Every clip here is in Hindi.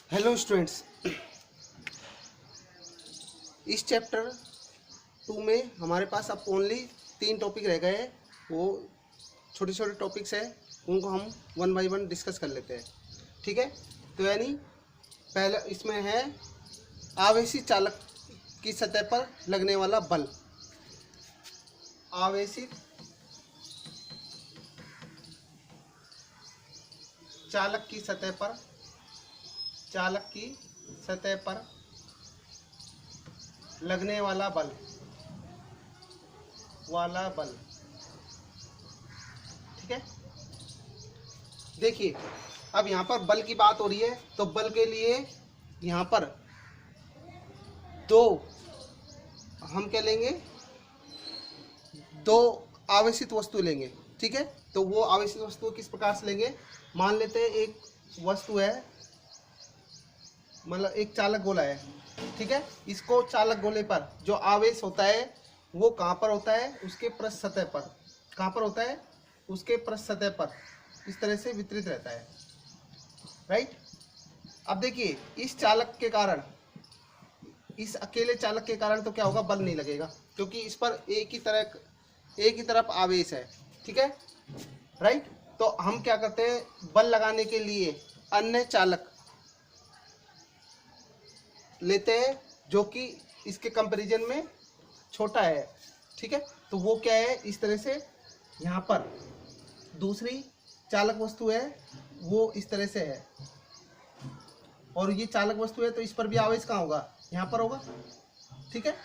हेलो स्टूडेंट्स, इस चैप्टर 2 में हमारे पास अब ओनली 3 टॉपिक रह गए हैं। वो छोटे छोटे टॉपिक्स हैं, उनको हम वन बाय वन डिस्कस कर लेते हैं। ठीक है, तो यानी पहला इसमें है आवेशी चालक की सतह पर लगने वाला बल। आवेशित चालक की सतह पर लगने वाला बल ठीक है। देखिए, अब यहाँ पर बल की बात हो रही है, तो बल के लिए यहाँ पर दो हम क्या लेंगे, दो आवेशित वस्तु लेंगे। ठीक है, तो वो आवेशित वस्तु किस प्रकार से लेंगे, मान लेते हैं एक वस्तु है, मतलब एक चालक गोला है। ठीक है, इसको चालक गोले पर जो आवेश होता है वो कहाँ पर होता है, उसके पृष्ठ सतह पर। कहाँ पर होता है, उसके पृष्ठ सतह पर इस तरह से वितरित रहता है। राइट। अब देखिए, इस चालक के कारण, इस अकेले चालक के कारण तो क्या होगा, बल नहीं लगेगा, क्योंकि इस पर एक ही तरफ आवेश है। ठीक है, राइट। तो हम क्या करते हैं, बल लगाने के लिए अन्य चालक लेते हैं जो कि इसके कंपैरिजन में छोटा है। ठीक है, तो वो क्या है, इस तरह से यहाँ पर दूसरी चालक वस्तु है, वो इस तरह से है, और ये चालक वस्तु है, तो इस पर भी आवेश कहाँ होगा, यहाँ पर होगा। ठीक है,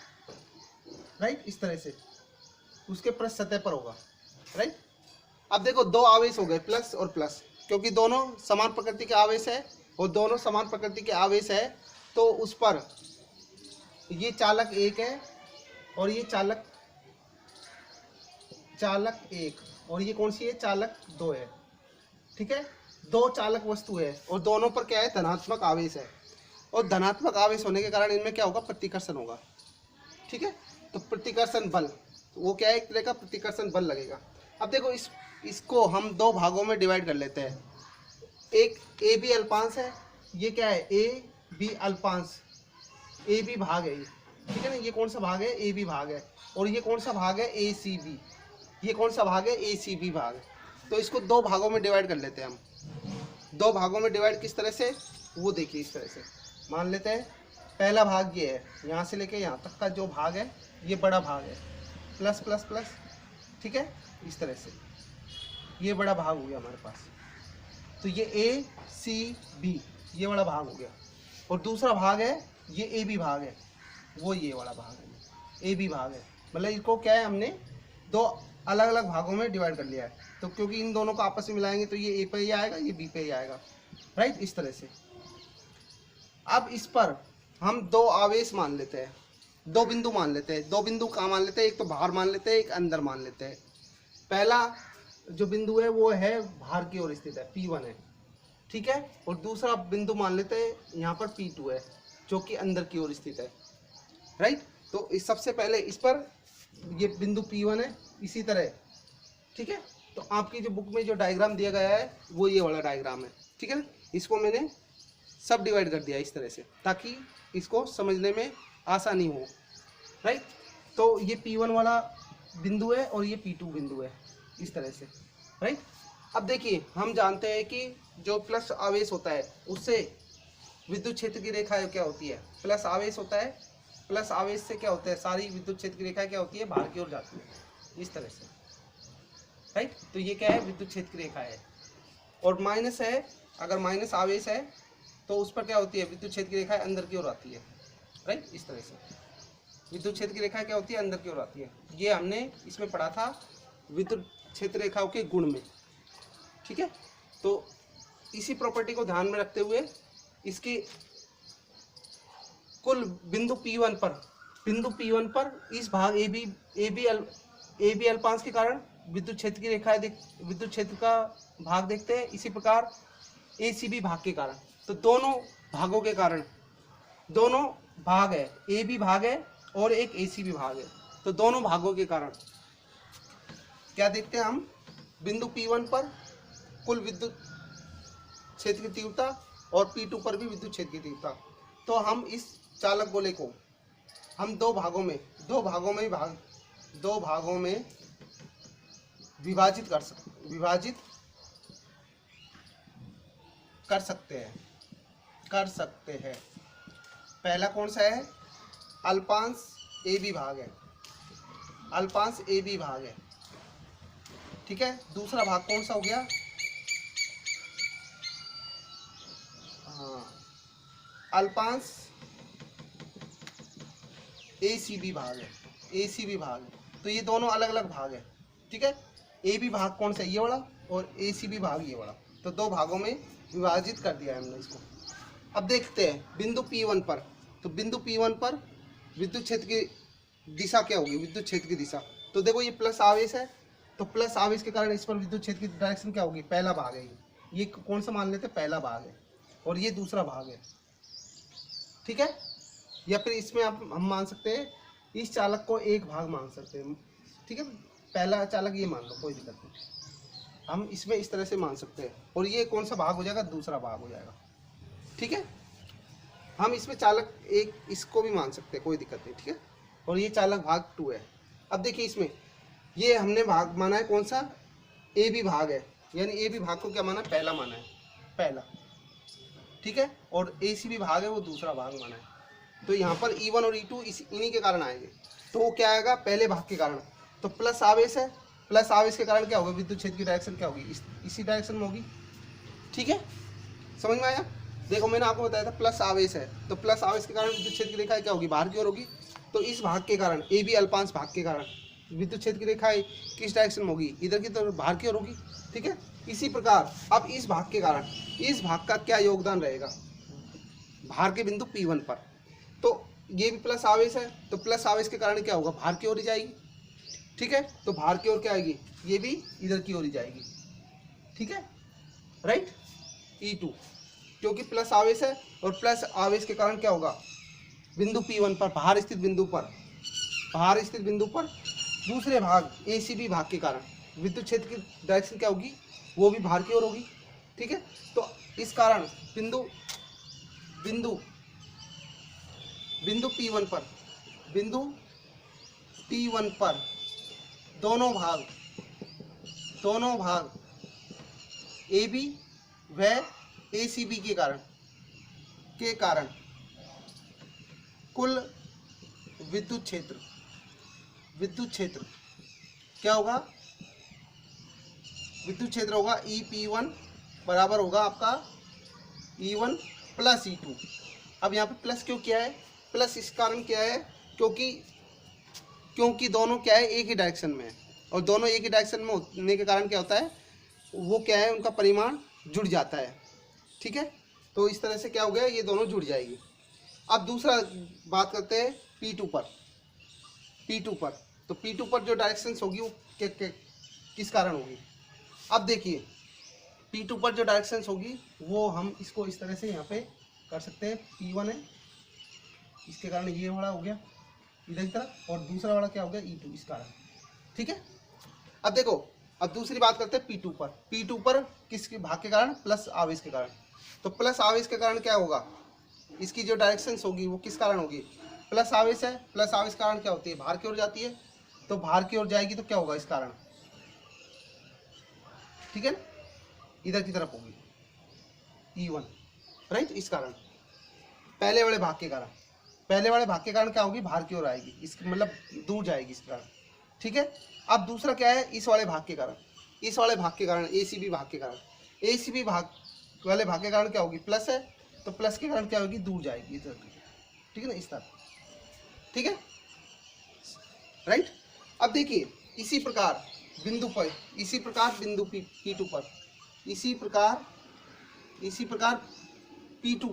राइट, इस तरह से उसके पृष्ठ सतह पर होगा। राइट। अब देखो, दो आवेश हो गए, प्लस और प्लस, क्योंकि दोनों समान प्रकृति के आवेश है, और दोनों समान प्रकृति के आवेश है, तो उस पर ये चालक एक है और ये चालक एक, और ये कौन सी है, चालक दो है। ठीक है, दो चालक वस्तु है और दोनों पर क्या है, धनात्मक आवेश है, और धनात्मक आवेश होने के कारण इनमें क्या होगा, प्रतिकर्षण होगा। ठीक है, तो प्रतिकर्षण बल, वो क्या है, एक तरह का प्रतिकर्षण बल लगेगा। अब देखो, इसको हम दो भागों में डिवाइड कर लेते हैं। एक ए बी अल्पांश है, ये क्या है, ए बी अल्पांश, ए बी भाग है ये। ठीक है ना, ये कौन सा भाग है, ए बी भाग है, और ये कौन सा भाग है, ए सी बी, ये कौन सा भाग है, ए सी बी भाग है। तो इसको दो भागों में डिवाइड कर लेते हैं हम। दो भागों में डिवाइड किस तरह से, वो देखिए, इस तरह से मान लेते हैं। पहला भाग ये है, यहाँ से लेके यहाँ तक का जो भाग है, ये बड़ा भाग है, प्लस प्लस प्लस। ठीक है, इस तरह से ये बड़ा भाग हो गया हमारे पास, तो ये ए सी बी, ये बड़ा भाग हो गया। और दूसरा भाग है, ये ए बी भाग है, वो ये वाला भाग है, ए बी भाग है। मतलब इसको क्या है, हमने दो अलग अलग भागों में डिवाइड कर लिया है, तो क्योंकि इन दोनों को आपस में मिलाएंगे तो ये ए पे ही आएगा, ये बी पे ही आएगा। राइट, इस तरह से। अब इस पर हम दो आवेश मान लेते हैं, दो बिंदु मान लेते हैं। दो बिंदु कहाँ मान लेते हैं, एक तो बाहर मान लेते हैं, एक अंदर मान लेते हैं। पहला जो बिंदु है वो है बाहर की ओर स्थित है, P1 है। ठीक है, और दूसरा बिंदु मान लेते हैं यहाँ पर P2 है, जो कि अंदर की ओर स्थित है। राइट, तो इस सबसे पहले इस पर ये बिंदु P1 है, इसी तरह। ठीक है, तो आपकी जो बुक में जो डायग्राम दिया गया है वो ये वाला डायग्राम है। ठीक है ना, इसको मैंने सब डिवाइड कर दिया इस तरह से, ताकि इसको समझने में आसानी हो। राइट, तो ये P1 वाला बिंदु है और ये P2 बिंदु है, इस तरह से। राइट। अब देखिए, हम जानते हैं कि जो प्लस आवेश होता है उससे विद्युत क्षेत्र की रेखा क्या होती है, प्लस आवेश होता है। प्लस आवेश से क्या होता है, सारी विद्युत क्षेत्र की रेखा क्या होती है, बाहर की ओर जाती है, इस तरह से। राइट, तो ये क्या है, विद्युत क्षेत्र की रेखा है। और माइनस है, अगर माइनस आवेश है तो उस पर क्या होती है, विद्युत क्षेत्र की रेखा अंदर की ओर आती है। राइट, इस तरह से विद्युत क्षेत्र की रेखा क्या होती है, अंदर की ओर आती है। ये हमने इसमें पढ़ा था विद्युत क्षेत्र रेखाओं के गुण में। ठीक है, तो इसी प्रॉपर्टी को ध्यान में रखते हुए इसकी कुल बिंदु P1 पर इस भाग ए बी अल्पांश के कारण विद्युत क्षेत्र की रेखा, विद्युत क्षेत्र का भाग देखते हैं। इसी प्रकार ए सी बी भाग के कारण, तो दोनों भागों के कारण, दोनों भाग है, ए बी भाग है और एक ए सी बी भाग है, तो दोनों भागों के कारण क्या देखते हैं हम, बिंदु P1 पर कुल विद्युत क्षेत्र की तीव्रता और P2 पर भी विद्युत क्षेत्र की तीव्रता। तो हम इस चालक गोले को हम दो भागों में विभाजित कर सकते हैं। पहला कौन सा है? अल्पांश ए बी भाग है, ठीक है। दूसरा भाग कौन सा हो गया? हाँ, अल्पांश ACB भाग है। तो ये दोनों अलग अलग भाग है, ठीक है। ए बी भाग कौन सा? ये वाला, और ACB भाग ये वाला। तो दो भागों में विभाजित कर दिया है हमने इसको। अब देखते हैं बिंदु P1 पर। तो बिंदु P1 पर विद्युत क्षेत्र की दिशा क्या होगी? विद्युत क्षेत्र की दिशा, तो देखो ये प्लस आवेश है, तो प्लस आवेश के कारण इस पर विद्युत क्षेत्र की डायरेक्शन क्या होगी? पहला भाग है ये कौन सा मान लेते हैं? पहला भाग है, और ये दूसरा भाग है, ठीक है। या फिर इसमें हम मान सकते हैं, इस चालक को एक भाग मान सकते हैं, ठीक है। पहला चालक ये मान लो, कोई दिक्कत नहीं, हम इसमें इस तरह से मान सकते हैं। और ये कौन सा भाग हो जाएगा? दूसरा भाग हो जाएगा, ठीक है। हम इसमें चालक एक इसको भी मान सकते हैं, कोई दिक्कत नहीं, ठीक है। और ये चालक भाग 2 है। अब देखिए इसमें ये हमने भाग माना है कौन सा? ए बी भाग है, यानी ए बी भाग को क्या माना है? पहला माना है, पहला, ठीक है। और ACB भाग है वो दूसरा भाग माना है। तो यहाँ पर E1 और E2 इन्हीं के कारण आएंगे। तो वो क्या आएगा? पहले भाग के कारण। तो प्लस आवेश है, प्लस आवेश के कारण क्या होगा? विद्युत क्षेत्र की डायरेक्शन क्या होगी? इसी डायरेक्शन में होगी, ठीक है। समझ में आया? देखो मैंने आपको बताया था प्लस आवेश है, तो प्लस आवेश के कारण विद्युत क्षेत्र की रेखा क्या होगी? बाहर की ओर होगी। तो इस भाग के कारण, AB अल्पांश भाग के कारण विद्युत क्षेत्र की रेखा किस डायरेक्शन में होगी? इधर की तरफ, बाहर की ओर होगी, ठीक है। इसी प्रकार अब इस भाग के कारण इस भाग का क्या योगदान रहेगा भार के बिंदु P1 पर? तो ये भी प्लस आवेश है, तो प्लस आवेश के कारण क्या होगा? भार की ओर ही जाएगी, ठीक है। तो भार की ओर क्या आएगी? ये भी इधर की ओर ही जाएगी, ठीक है, राइट। E2 क्योंकि प्लस आवेश है, और प्लस आवेश के कारण क्या होगा? बिंदु P1 पर, बाहर स्थित बिंदु पर दूसरे भाग ACB भाग के कारण विद्युत क्षेत्र की डायरेक्शन क्या होगी? वो भी बाहर की ओर होगी, ठीक है। तो इस कारण बिंदु P1 पर दोनों भाग AB व ACB के कारण कुल विद्युत क्षेत्र क्या होगा? विद्युत क्षेत्र होगा EP1 बराबर होगा आपका E1 प्लस E2। अब यहाँ पे प्लस क्यों किया है? प्लस इस कारण किया है क्योंकि दोनों क्या है? एक ही डायरेक्शन में है, और दोनों एक ही डायरेक्शन में होने के कारण क्या होता है? वो क्या है? उनका परिमाण जुड़ जाता है, ठीक है। तो इस तरह से क्या हो गया? ये दोनों जुड़ जाएगी। अब दूसरा बात करते हैं P2 पर। तो P2 पर जो डायरेक्शन होगी वो किस कारण होगी? अब देखिए P2 पर जो डायरेक्शन होगी वो हम इसको इस तरह से यहाँ पे कर सकते हैं। P1 है, इसके कारण ये वाला हो गया इधर की तरफ, और दूसरा वाला क्या हो गया? E2 इस कारण, ठीक है। अब देखो, अब दूसरी बात करते हैं P2 पर किसके भाग के कारण? प्लस आवेश के कारण। तो प्लस आवेश के कारण क्या होगा? इसकी जो डायरेक्शन होगी वो किस कारण होगी? प्लस आवेश है, प्लस आवेश के कारण क्या होती है? बाहर की ओर जाती है। तो बाहर की ओर जाएगी तो क्या होगा? इस कारण, ठीक है ना, इधर की तरफ होगी E1, राइट। इस कारण पहले वाले भाग के कारण क्या होगी? बाहर की ओर आएगी, इसका मतलब दूर जाएगी इस कारण, ठीक है। अब दूसरा क्या है? इस वाले भाग के कारण ACB भाग के कारण वाले भाग के कारण क्या होगी? प्लस है, तो प्लस के कारण क्या होगी? दूर जाएगी इधर, ठीक है ना, इस तरह, ठीक है, राइट। अब देखिए इसी प्रकार बिंदु P2 पर, इसी प्रकार P2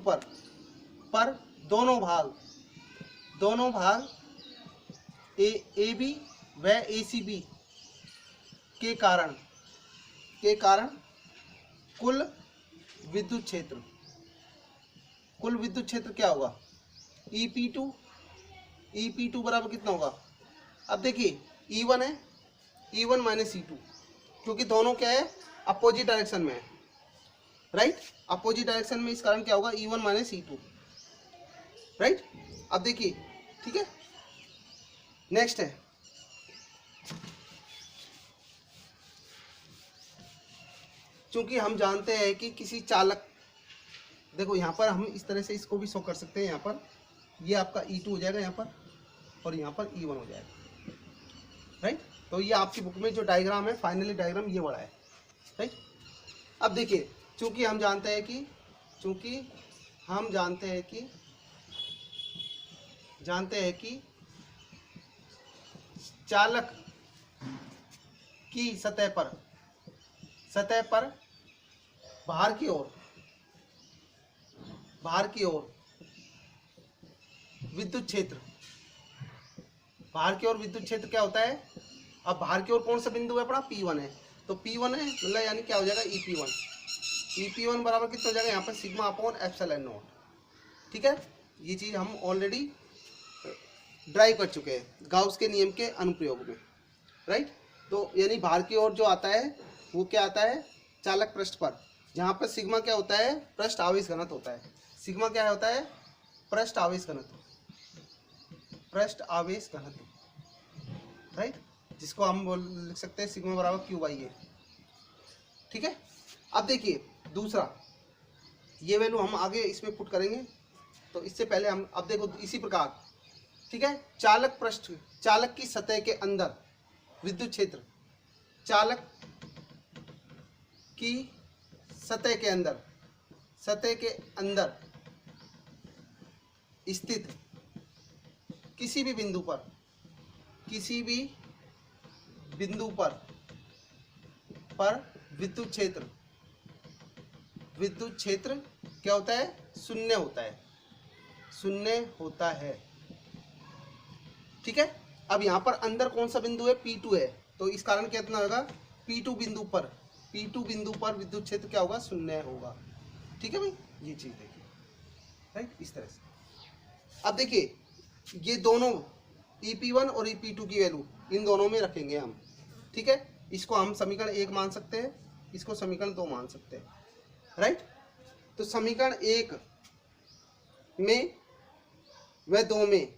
पर दोनों भाग AB व ACB के कारण कुल विद्युत क्षेत्र क्या होगा? EP2 बराबर कितना होगा? अब देखिए E1 है, E1 माइनस E2, क्योंकि दोनों क्या है? अपोजिट डायरेक्शन में है, राइट। अपोजिट डायरेक्शन में इस कारण क्या होगा, E1 माइनस E2, राइट। अब देखिए, ठीक है, नेक्स्ट है चूंकि हम जानते हैं कि किसी चालक, देखो यहाँ पर हम इस तरह से इसको भी शो कर सकते हैं, यहाँ पर ये आपका E2 हो जाएगा यहाँ पर, और यहाँ पर E1 हो जाएगा, राइट। तो ये आपकी बुक में जो डायग्राम है, फाइनली डायग्राम ये वाला है, राइट। अब देखिए, चूंकि हम जानते हैं कि चालक की सतह पर बाहर की ओर विद्युत क्षेत्र, क्या होता है। अब बाहर की ओर कौन सा बिंदु है अपना, P1 है, तो P1 है मतलब यानी क्या हो जाएगा, EP1 बराबर कितना हो जाएगा यहाँ पर, सिग्मा अपॉन एप्सिलॉन नॉट, ठीक है। ये चीज़ हम ऑलरेडी ड्राइव कर चुके हैं गाउस के नियम के अनुप्रयोग में, राइट। तो यानी बाहर की ओर जो आता है वो क्या आता है, चालक पृष्ठ पर, जहाँ पर सिग्मा क्या होता है, पृष्ठ आवेश घनत्व होता है। सिग्मा क्या होता है, पृष्ठ आवेश घनत्व, राइट, जिसको हम लिख सकते हैं सिग्मा बराबर Q/A, ठीक है। अब देखिए दूसरा, ये वैल्यू हम आगे इसमें पुट करेंगे, तो इससे पहले हम अब देखो इसी प्रकार, ठीक है, चालक की सतह के अंदर विद्युत क्षेत्र, चालक की सतह के अंदर स्थित किसी भी बिंदु पर विद्युत क्षेत्र क्या होता है, शून्य होता है, ठीक है। अब यहाँ पर अंदर कौन सा बिंदु है, P2 है, तो इस कारण कितना होगा, P2 बिंदु पर विद्युत क्षेत्र क्या होगा, शून्य होगा, ठीक है भाई। ये चीज देखिए, राइट, इस तरह से। अब देखिए ये दोनों EP1 और EP2 की वैल्यू इन दोनों में रखेंगे हम, ठीक है। इसको हम समीकरण 1 मान सकते हैं, इसको समीकरण 2 मान सकते हैं, राइट। तो समीकरण 1 में व 2 में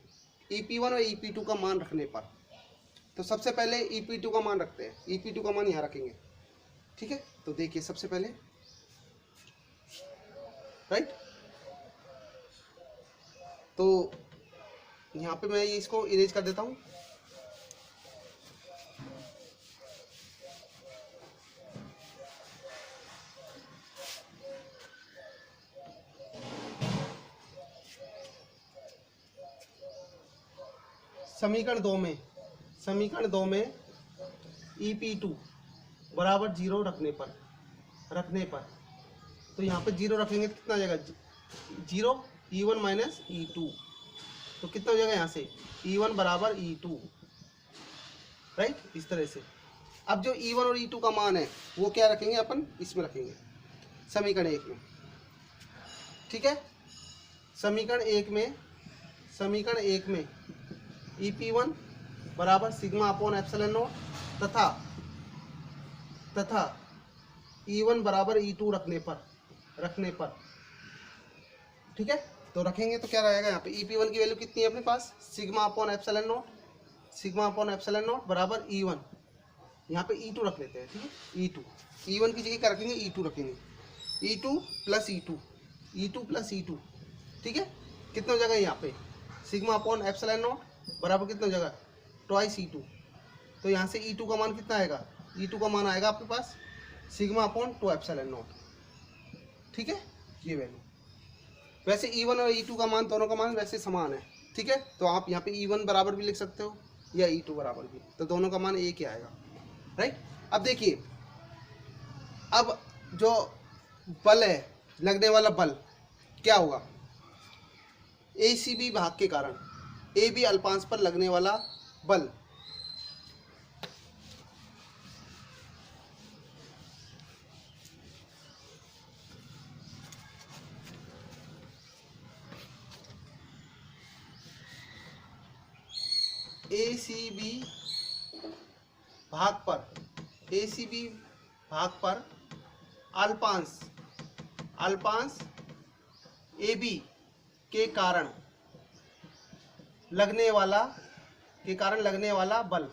EP1 और EP2 का मान रखने पर, तो सबसे पहले EP2 का मान रखते हैं, EP2 का मान यहाँ रखेंगे, ठीक है। तो देखिए सबसे पहले, राइट, तो यहाँ पे मैं इसको इरेज कर देता हूँ, समीकरण दो में EP2 बराबर 0 रखने पर, तो यहाँ पे 0 रखेंगे तो कितना आ जाएगा, 0, E1 माइनस E2, तो कितना हो जाएगा यहाँ से, E1 बराबर E2, राइट, इस तरह से। अब जो E1 और E2 का मान है वो क्या रखेंगे अपन, इसमें रखेंगे समीकरण 1 में, ठीक है। समीकरण एक में EP1 बराबर सिग्मा अपॉन एप्सिलॉन नॉट तथा E1 बराबर E2 रखने पर, ठीक है। तो रखेंगे तो क्या रहेगा, यहाँ पे EP1 की वैल्यू कितनी है अपने पास, सिग्मा अपॉन एप्सिलॉन नॉट बराबर E1, यहाँ पे E2 रख लेते हैं, ठीक है। E1 की जगह क्या रखेंगे, E2 रखेंगे, E2 प्लस E2, ठीक है। कितना हो जाएगा यहाँ पे, सिग्मा अपॉन एप्सिलॉन नॉट बराबर कितना हो जाएगा, ट्वाइस E2, तो यहाँ से E2 का मान कितना आएगा, E2 का मान आएगा आपके पास सिग्मा अपॉन 2 एप्सिलॉन नॉट, ठीक है। ये वैल्यू वैसे E1 और E2 का मान, दोनों का मान वैसे समान है, ठीक है। तो आप यहाँ पे E1 बराबर भी लिख सकते हो या E2 बराबर भी, तो दोनों का मान एक ही आएगा, राइट। अब देखिए, अब जो बल है, लगने वाला बल क्या होगा, ACB भाग के कारण AB अल्पांश पर लगने वाला बल ACB भाग पर अल्पांश अल्पांश ए बी के कारण लगने वाला बल,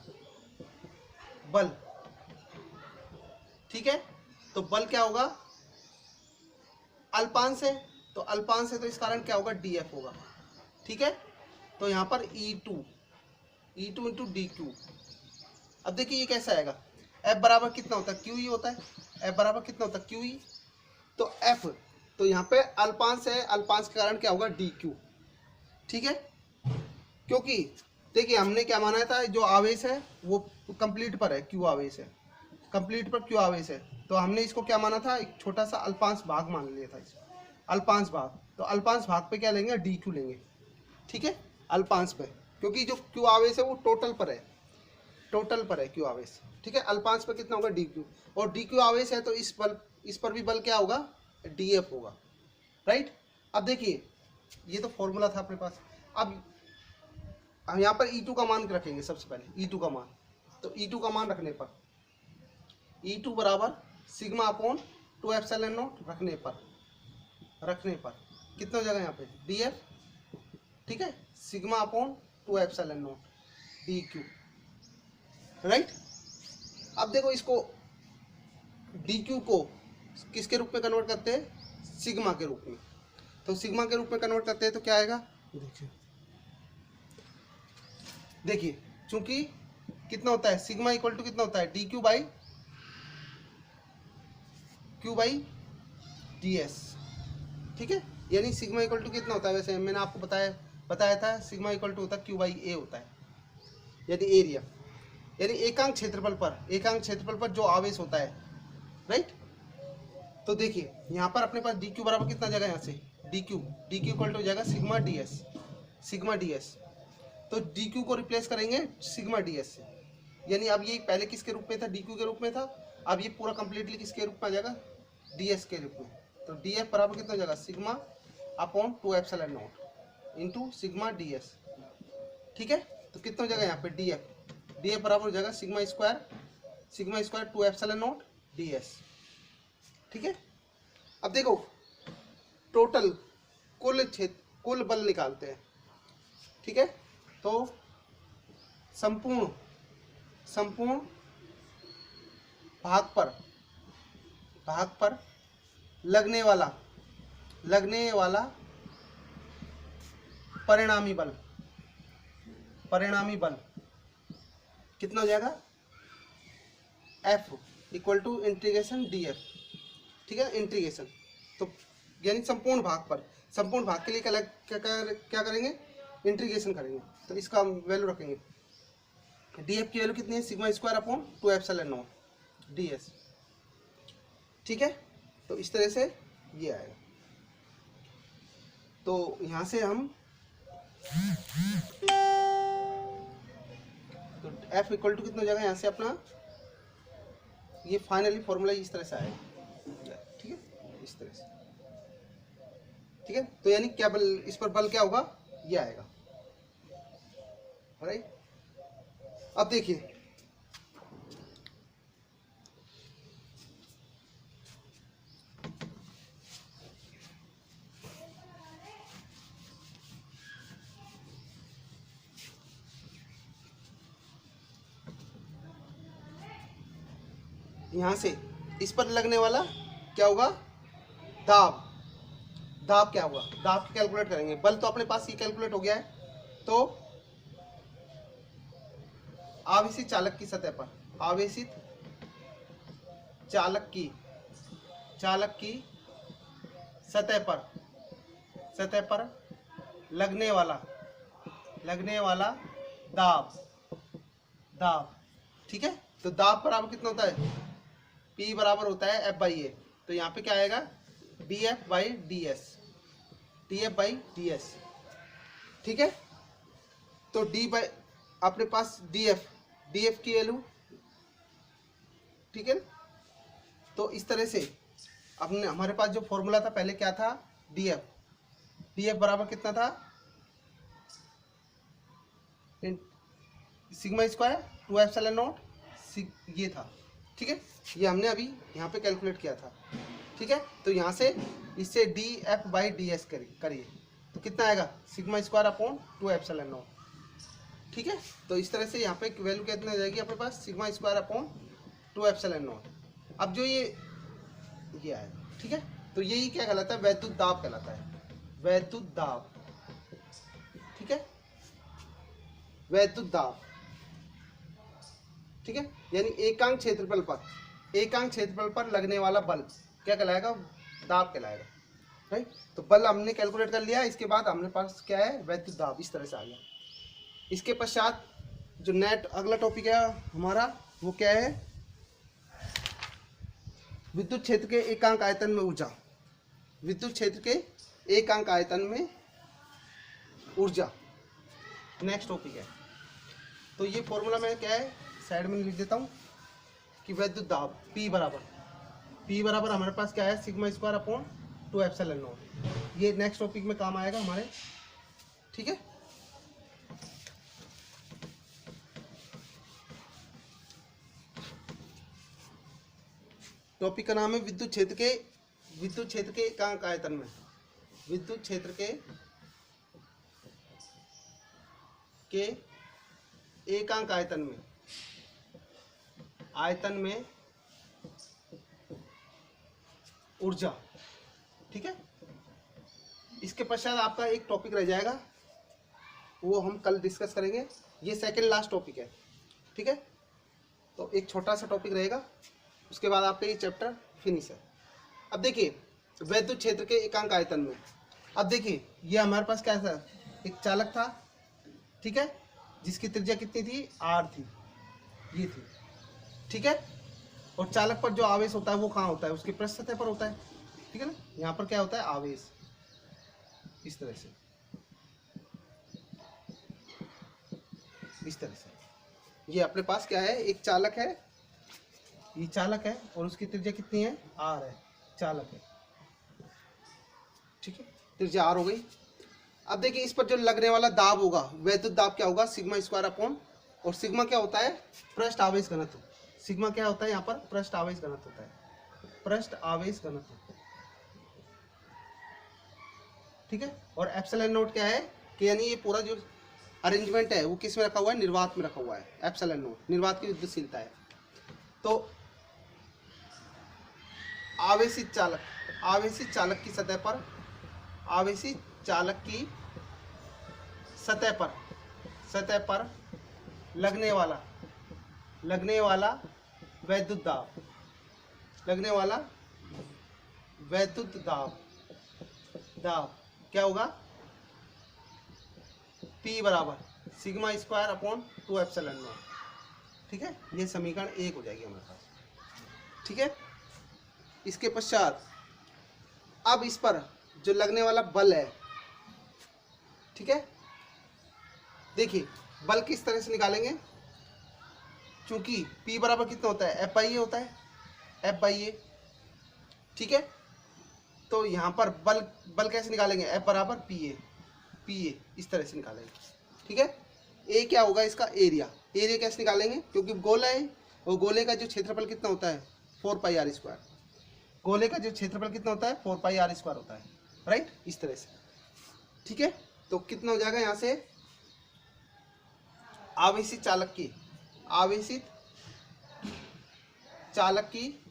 ठीक है। तो बल क्या होगा, अल्पांश है, तो अल्पांश है तो इस कारण क्या होगा, डीएफ होगा, ठीक है। तो यहाँ पर E2 इंटू डी क्यू। अब देखिए ये कैसा आएगा, F बराबर कितना होता है, QE होता है, F बराबर कितना होता है, QE। तो F, तो यहाँ पे अल्पांश है, अल्पांश के कारण क्या होगा, DQ, ठीक है। क्योंकि देखिए हमने क्या माना था, जो आवेश है वो कंप्लीट पर है, Q आवेश है, कंप्लीट पर Q आवेश है, तो हमने इसको क्या माना था, एक छोटा सा अल्पांश भाग मान लिया था इसको, अल्पांश भाग। तो अल्पांश भाग पे क्या लेंगे, DQ लेंगे, ठीक है, अल्पांश पे, क्योंकि जो Q आवेश है वो टोटल पर है, टोटल पर है Q आवेश, ठीक है। अल्पांश पर कितना होगा, DQ, और DQ आवेश है तो इस पर भी बल क्या होगा, DF होगा, राइट। अब देखिए ये तो फॉर्मूला था अपने पास। अब हम यहाँ पर E2 का मान रखेंगे, सबसे पहले E2 का मान। तो E2 का मान रखने पर E2 बराबर सिग्मा अपॉन 2 एप्सिलॉन नॉट रखने पर कितना हो जाएगा यहाँ पे, DF, ठीक है, sigma upon 2 epsilon not DQ, right. अब देखो इसको DQ को किसके रूप में कन्वर्ट करते हैं, सिग्मा के रूप में। तो सिग्मा के रूप में कन्वर्ट करते हैं तो क्या आएगा, देखिए चूंकि कितना होता है, सिग्मा इक्वल टू कितना होता है, DQ by Q by DS, ठीक है। यानी सिग्मा इक्वल टू कितना होता है, वैसे मैंने आपको बताया था सिग्मा इक्वल टू होता है Q बाई A होता है, यदि एरिया, यानी एकांक क्षेत्रफल पर जो आवेश होता है, राइट। तो देखिए यहाँ पर अपने पास DQ बराबर कितना जगह, यहाँ से DQ इक्वल टू हो जाएगा सिग्मा DS। तो DQ को रिप्लेस करेंगे सिग्मा DS से, यानी अब ये पहले किसके रूप में था, DQ के रूप में था, अब ये पूरा कंप्लीटली किसके रूप में आ जाएगा, DS के रूप में। तो DF बराबर कितना हो जाएगा, sigma upon 2 epsilon not into sigma DS, ठीक है। तो कितना हो जाएगा यहाँ पे, DF बराबर हो जाएगा sigma square 2 epsilon not DS, ठीक है। अब देखो टोटल कुल बल निकालते हैं, ठीक है। तो संपूर्ण भाग पर लगने वाला परिणामी बल कितना हो जाएगा, F equal to integration DF, ठीक है, इंटीग्रेशन। तो यानी संपूर्ण भाग के लिए क्या करेंगे, इंटीग्रेशन करेंगे। तो इसका वैल्यू रखेंगे, DF की वैल्यू कितनी है, sigma square upon 2 epsilon not DS, ठीक है। तो इस तरह से ये आएगा। तो यहाँ से हम तो F इक्वल टू कितना हो जाएगा, यहाँ से अपना ये फाइनली फॉर्मूला इस तरह से आएगा, ठीक है, इस तरह से, ठीक है। तो यानी क्या बल, इस पर बल क्या होगा, ये आएगा, राइट। अब देखिए यहाँ से इस पर लगने वाला क्या होगा, दाब क्या होगा, दाब की कैलकुलेट करेंगे। बल तो अपने पास ये कैलकुलेट हो गया है। तो आवेशित चालक की सतह पर, आवेशित चालक की सतह पर लगने वाला दाब, ठीक है। तो दाब बराबर कितना होता है, P बराबर होता है F बाई ए। तो यहाँ पे क्या आएगा, DF बाई DS, ठीक है। तो D बाई अपने पास DF की वैल्यू, ठीक है। तो इस तरह से अपने हमारे पास जो फॉर्मूला था पहले क्या था, DF बराबर कितना था, सिग्मा स्क्वायर 2 एप्सिलॉन नॉट ये था, ठीक है। ये हमने अभी यहाँ पे कैलकुलेट किया था, ठीक है, तो यहाँ से इससे D F by D S करिए तो कितना आएगा sigma square upon 2 epsilon not. ठीक है, तो इस तरह से यहाँ पे वैल्यू कितनी आ जाएगी अपने पास sigma square upon 2 epsilon naught. अब जो ये आएगा, ठीक है, तो यही क्या कहलाता है वैद्युत दाब कहलाता है, वैद्युत दाब। ठीक है, वैद्युत दाब, ठीक है, यानी एकांक क्षेत्रफल पर लगने वाला बल क्या कहलाएगा, दाब कहलाएगा। राइट, तो बल हमने कैलकुलेट कर लिया, इसके बाद हमारे पास क्या है वैद्युत दाब, इस तरह से आ गया। इसके पश्चात जो नेट अगला टॉपिक है हमारा वो क्या है, विद्युत क्षेत्र के एकांक आयतन में ऊर्जा। विद्युत क्षेत्र के एकांक आयतन में ऊर्जा नेक्स्ट टॉपिक है। तो ये फॉर्मूला में क्या है साइड में लिख देता हूँ कि वैद्युत दाब P बराबर हमारे पास क्या है sigma square upon 2 epsilon not. ये नेक्स्ट टॉपिक में काम आएगा हमारे। ठीक है, टॉपिक का नाम है विद्युत क्षेत्र के एकांक आयतन में, विद्युत क्षेत्र के एकांक आयतन में ऊर्जा। ठीक है, इसके पश्चात आपका एक टॉपिक रह जाएगा, वो हम कल डिस्कस करेंगे, ये सेकंड लास्ट टॉपिक है। ठीक है, तो एक छोटा सा टॉपिक रहेगा, उसके बाद आपका ये चैप्टर फिनिश है। अब देखिए वैद्युत क्षेत्र के एकांक आयतन में, अब देखिए ये हमारे पास क्या था, एक चालक था, ठीक है, जिसकी त्रिज्या कितनी थी, r थी, ये थी। ठीक है, और चालक पर जो आवेश होता है वो कहाँ होता है, उसकी पृष्ठ सतह पर होता है। ठीक है ना, यहाँ पर क्या होता है आवेश, इस तरह से, इस तरह से। ये अपने पास क्या है, एक चालक है, ये चालक है और उसकी त्रिज्या कितनी है, r है, चालक है। ठीक है, त्रिज्या r हो गई। अब देखिए इस पर जो लगने वाला दाब होगा, वैद्युत दाब क्या होगा, सिग्मा स्क्वायर अपॉन, और सिग्मा क्या होता है, पृष्ठ आवेश घनत्व। सिग्मा क्या होता है यहाँ पर, पृष्ठ आवेश घनत्व होता है, पृष्ठ आवेश घनत्व। ठीक है, और एप्सिलॉन नोट क्या है कि यानी ये पूरा जो अरेंजमेंट है वो किस में रखा हुआ है, निर्वात में रखा हुआ है। एप्सिलॉन नोट निर्वात की विद्युतशीलता है। तो आवेशित चालक की सतह पर, आवेशित चालक की सतह पर लगने वाला वैद्युत दाब क्या होगा, P बराबर sigma square upon 2 epsilon not. ठीक है, ये समीकरण 1 हो जाएगी हमारे पास। ठीक है, इसके पश्चात अब इस पर जो लगने वाला बल है, ठीक है, देखिए बल किस तरह से निकालेंगे, चूंकि P बराबर कितना होता है, F/A होता है, F/A। ठीक है, तो यहाँ पर बल कैसे निकालेंगे, F बराबर PA इस तरह से निकालेंगे। ठीक है, A क्या होगा, इसका एरिया कैसे निकालेंगे, क्योंकि गोला है और गोले का जो क्षेत्रफल कितना होता है 4πr²। गोले का जो क्षेत्रफल कितना होता है 4πr² होता है। राइट, इस तरह से। ठीक है, तो कितना हो जाएगा यहाँ से, आवेशित चालक की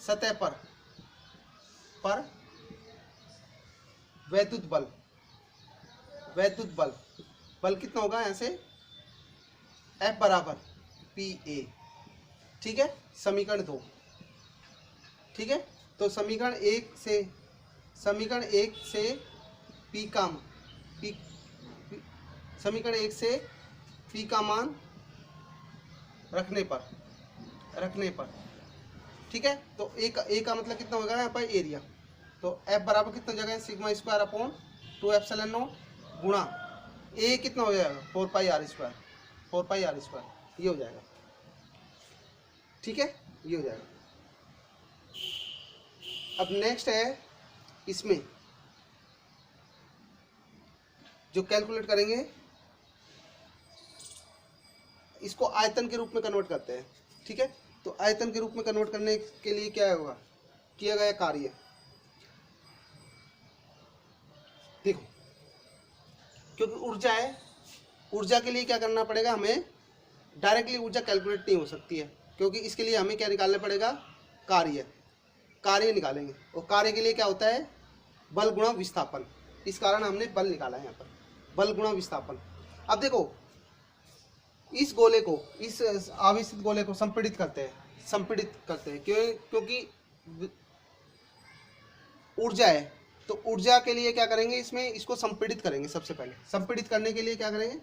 सतह पर वैद्युत बल कितना होगा यहाँ से, F बराबर PA। ठीक है, समीकरण 2। ठीक है, तो समीकरण 1 से P का मान रखने पर। ठीक है, तो A का मतलब कितना होगा यहाँ पर एरिया, तो F बराबर कितना हो जाएगा, sigma square upon 2 epsilon not गुणा A कितना हो जाएगा 4πr², ये हो जाएगा। ठीक है, ये हो जाएगा। अब नेक्स्ट है, इसमें जो कैलकुलेट करेंगे इसको आयतन के रूप में कन्वर्ट करते हैं। ठीक है, तो आयतन के रूप में कन्वर्ट करने के लिए क्या होगा, किया गया कार्य। देखो, क्योंकि ऊर्जा है, ऊर्जा के लिए क्या करना पड़ेगा हमें, डायरेक्टली ऊर्जा कैलकुलेट नहीं हो सकती है, क्योंकि इसके लिए हमें क्या निकालना पड़ेगा, कार्य। कार्य निकालेंगे, और कार्य के लिए क्या होता है, बल गुणा विस्थापन। इस कारण हमने बल निकाला है यहाँ पर, बल गुणा विस्थापन। अब देखो, इस गोले को, इस आवेशित गोले को संपीड़ित करते हैं, क्योंकि ऊर्जा है, तो ऊर्जा के लिए क्या करेंगे, इसमें इसको संपीड़ित करेंगे। सबसे पहले संपीड़ित करने के लिए क्या करेंगे,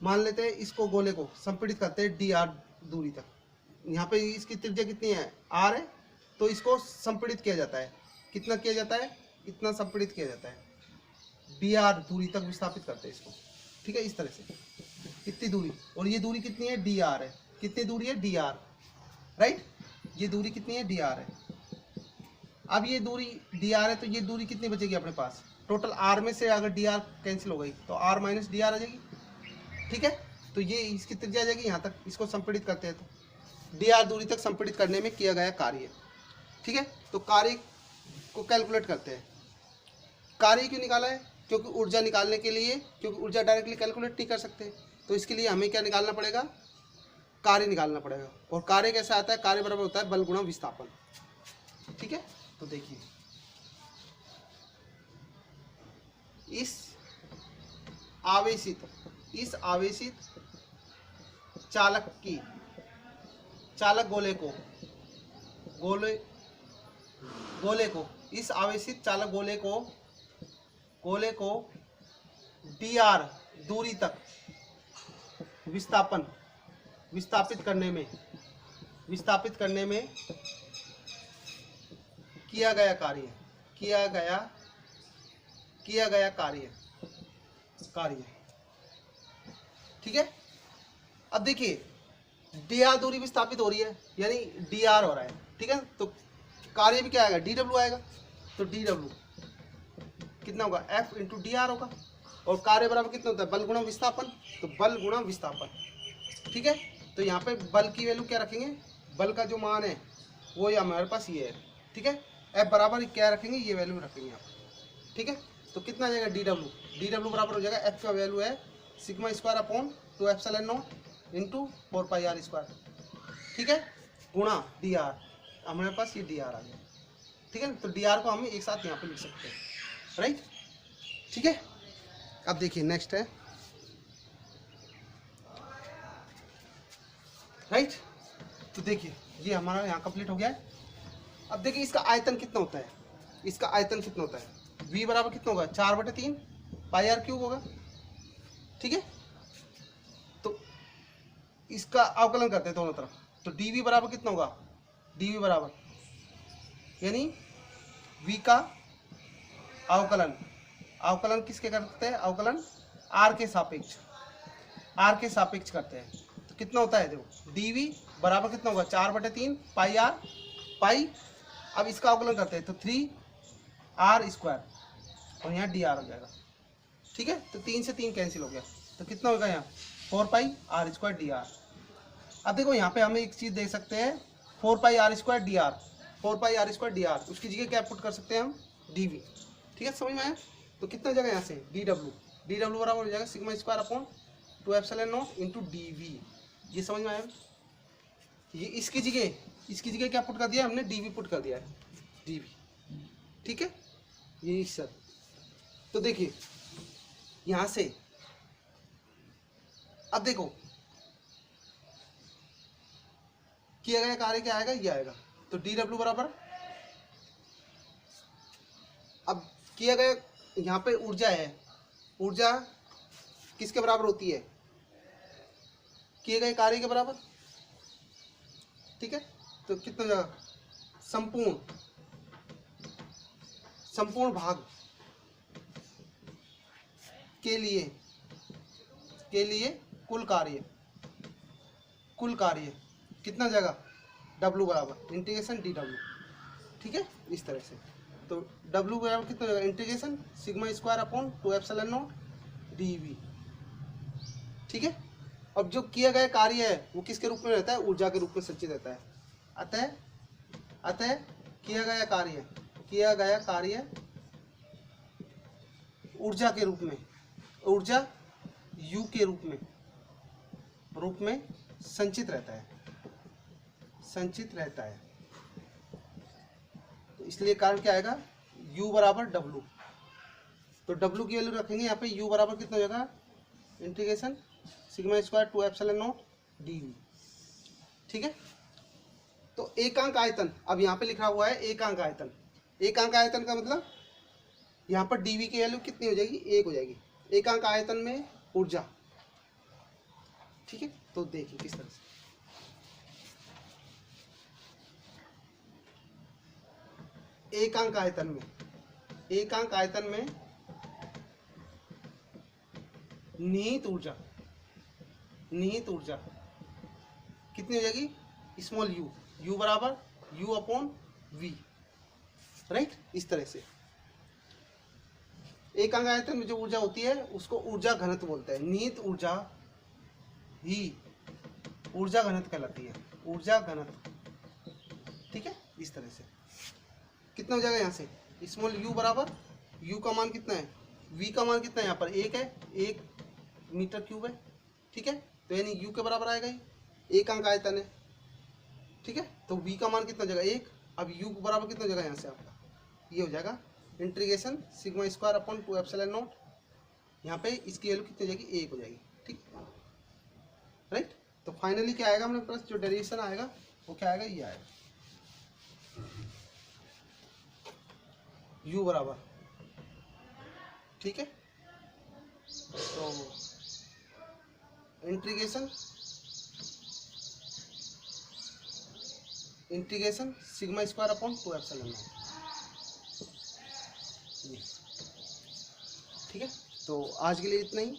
मान लेते हैं इसको, गोले को संपीड़ित करते हैं dr दूरी तक। यहाँ पे इसकी त्रिज्या कितनी है, r है, तो इसको संपीड़ित किया जाता है। कितना किया जाता है, इतना संपीड़ित किया जाता है, dr दूरी तक विस्थापित करते हैं इसको। ठीक है, इस तरह से इतनी दूरी, और ये दूरी कितनी है, dr है। कितनी दूरी है, dr, राइट। ये दूरी कितनी है, dr है। अब ये दूरी dr है, तो ये दूरी कितनी बचेगी अपने पास, टोटल r में से अगर dr कैंसिल हो गई तो r माइनस dr आ जाएगी। ठीक है, तो ये इसकी त्रिज्या आ जाएगी यहाँ तक। इसको संपीड़ित करते हैं, तो dr दूरी तक संपीड़ित करने में किया गया कार्य। ठीक है, तो कार्य को कैलकुलेट करते हैं। कार्य क्यों निकाला है, क्योंकि ऊर्जा निकालने के लिए, क्योंकि ऊर्जा डायरेक्टली कैलकुलेट नहीं कर सकते, तो इसके लिए हमें क्या निकालना पड़ेगा, कार्य निकालना पड़ेगा। और कार्य कैसा आता है, कार्य बराबर होता है बल गुणा विस्थापन। ठीक है, तो देखिए, इस आवेशित चालक गोले को इस आवेशित चालक गोले को dr दूरी तक विस्थापित करने में किया गया कार्य। ठीक है, अब देखिए, dr दूरी विस्थापित हो रही है, यानी dr हो रहा है। ठीक है, तो कार्य भी क्या आएगा, dw आएगा। तो dw कितना होगा, f इंटू dr होगा, और कार्य बराबर कितना होता है, बल गुणा विस्थापन। तो बल गुणा विस्थापन। ठीक है, तो यहाँ पे बल की वैल्यू क्या रखेंगे, बल का जो मान है वो ये हमारे पास ये है। ठीक है, f बराबर क्या रखेंगे, ये वैल्यू रखेंगे आप। ठीक है, तो कितना आ जाएगा, dw बराबर हो जाएगा, f का वैल्यू है sigma square upon 2 epsilon not into 4 pi r square. ठीक है, गुणा dr, हमारे पास ये dr आ गया। ठीक है, तो dr को हम एक साथ यहाँ पे लिख सकते हैं, राइट। ठीक है, अब देखिए नेक्स्ट है, राइट। तो देखिए, ये हमारा यहाँ कंप्लीट हो गया है। अब देखिए इसका आयतन कितना होता है, v बराबर कितना होगा, 4/3 पाई r क्यूब होगा। ठीक है, तो इसका अवकलन करते हैं दोनों तरफ, तो dv बराबर कितना होगा, dv बराबर यानी v का अवकलन किसके करते हैं, अवकलन r के सापेक्ष करते हैं। तो कितना होता है, देखो dv बराबर कितना होगा, 4/3 पाई r, पाई, अब इसका अवकलन करते हैं तो 3r स्क्वायर, और यहाँ dr हो जाएगा। ठीक है, तो 3 से 3 कैंसिल हो गया, तो कितना होगा यहाँ 4 पाई r स्क्वायर dr। अब देखो यहाँ पे हमें एक चीज़ देख सकते हैं, 4 पाई r स्क्वायर dr, उसकी जगह क्या पुट कर सकते हैं हम, dv। ठीक है, समझ में आया। तो कितना जगह यहाँ से dw बराबर हो जाएगा sigma square upon 2 epsilon not into dv। ये समझ में आया। ये इसकी जगह क्या पुट कर दिया हमने, dv पुट कर दिया है, dv। ठीक है, ये सर। तो देखिए यहाँ से, अब देखो किया गया कार्य क्या आएगा, ये आएगा। तो dw बराबर, अब किया गया, यहाँ पे ऊर्जा है, ऊर्जा किसके बराबर होती है, किए गए कार्य के बराबर। ठीक है, तो कितना जगह, संपूर्ण भाग के लिए कुल कार्य कितना जगह, w बराबर इंटीग्रेशन dw। ठीक है, इस तरह से। तो w बराबर कितना जगह, integration sigma square upon 2 epsilon not dv। ठीक है, अब जो किया गया कार्य है वो किसके रूप में रहता है, ऊर्जा के रूप में संचित रहता है। अतः किया गया कार्य ऊर्जा के रूप में, ऊर्जा U के रूप में संचित रहता है। तो इसलिए कारण क्या आएगा, U बराबर W। तो W की वैल्यू रखेंगे यहाँ पे, U बराबर कितना हो जाएगा, integration sigma square 2 epsilon not dV। ठीक है। तो एकांक आयतन, अब यहाँ पे लिखा हुआ है एकांक आयतन। एकांक आयतन का मतलब यहाँ पर dV की वैल्यू कितनी हो जाएगी, 1 हो जाएगी। एकांक आयतन में ऊर्जा। ठीक है। तो देखिए किस तरह से, एकांक आयतन में निहित ऊर्जा कितनी हो जाएगी, स्मॉल u बराबर U अपॉन V, राइट। इस तरह से एकांक आयतन में जो ऊर्जा होती है उसको ऊर्जा घनत्व बोलते हैं। निहित ऊर्जा ही ऊर्जा घनत्व कहलाती है, ऊर्जा घनत्व। ठीक है। इस तरह से कितना हो जाएगा, यहाँ से स्मॉल u बराबर, u का मान कितना है, v का मान कितना है, यहाँ पर 1 है, 1 मीटर क्यूब है। ठीक है। तो यानी u के बराबर आएगा, ये एकांक आयतन है। ठीक है। तो v का मान कितना हो जाएगा, 1। अब u बराबर कितना हो जाएगा, यहाँ से आपका ये हो जाएगा integration sigma square upon 2 epsilon not. यहाँ पे इसकी वैल्यू कितनी हो जाएगी, 1 हो जाएगी। ठीक, राइट। तो फाइनली क्या आएगा हमारे पास, जो डेरिवेशन आएगा वो क्या आएगा, ये आएगा u बराबर। ठीक है। तो integration sigma square upon 2 epsilon not. ठीक है। तो आज के लिए इतना ही।